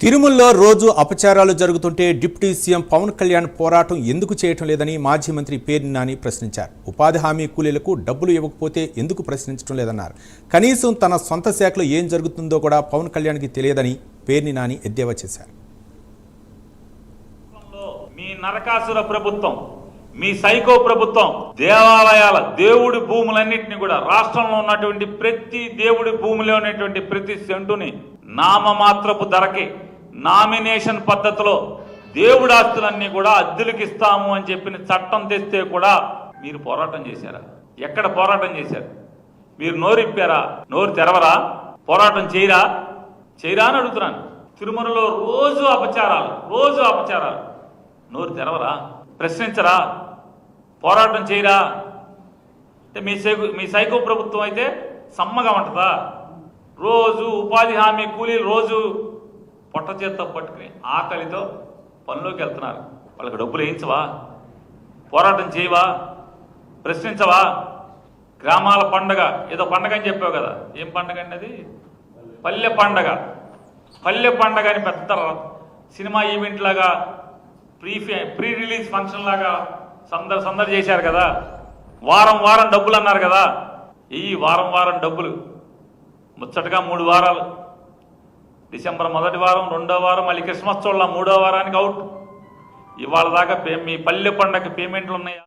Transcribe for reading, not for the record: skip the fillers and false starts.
తిరుమలలో రోజు అపచారాలు జరుగుతుంటే డిప్యూటీ సీఎం పవన్ కళ్యాణ్ పోరాటం ఎందుకు చేయటం లేదని మాజీ మంత్రి పేర్ని నాని ప్రశ్నించారు. ఉపాధి హామీ కూలీలకు డబ్బులు ఇవ్వకపోతే ఎందుకు ప్రశ్నించడం లేదన్నారు. కనీసం తన సొంత శాఖలో ఏం జరుగుతుందో కూడా పవన్ కళ్యాణ్కి తెలియదని పేర్ని నాని ఎద్దేవా చేశారు. మీ నరకాసుర ప్రభుత్వం, మీ సైకో ప్రభుత్వం దేవాలయాల దేవుడి భూములన్నింటినీ కూడా రాష్ట్రంలో ఉన్నటువంటి ప్రతి దేవుడి భూమిలో ఉన్నటువంటి ప్రతి సెంటుని నామమాత్రపు ధరకి నామినేషన్ పద్ధతిలో దేవుడి ఆస్తులన్నీ కూడా అద్దెలకు ఇస్తాము అని చెప్పిన చట్టం తెస్తే కూడా మీరు పోరాటం చేశారా? ఎక్కడ పోరాటం చేశారు? మీరు నోరు ఇప్పారా? నోరు తెరవరా? పోరాటం చేయరా అని అడుగుతున్నాను. తిరుమలలో రోజు అపచారాలు, నోరు తెరవరా? ప్రశ్నించరా? పోరాటం చేయరా? అంటే మీ సైకో ప్రభుత్వం అయితే సమ్మగా ఉంటుందా? రోజు ఉపాధి హామీ కూలీలు రోజు పొట్ట చేత్తో పట్టుకుని ఆకలితో పనిలోకి వెళ్తున్నారు. వాళ్ళకి డబ్బులు వేయించవా? పోరాటం చేయవా? ప్రశ్నించవా? గ్రామాల పండగ, ఏదో పండగ అని చెప్పావు కదా, ఏం పండగ అండి అది? పల్లె పండగ అని పెద్ద సినిమా ఈవెంట్ లాగా ప్రీ రిలీజ్ ఫంక్షన్ లాగా సందడి చేశారు కదా. వారం డబ్బులు అన్నారు కదా. ఈ వారం డబ్బులు ముచ్చటగా 3 వారాలు, డిసెంబర్ 1వ వారం, 2వ వారం, మళ్ళీ క్రిస్మస్ చూడాల 3వ వారానికి అవుట్. ఇవాళ దాకా మీ పల్లె పండగ పేమెంట్లు ఉన్నాయా?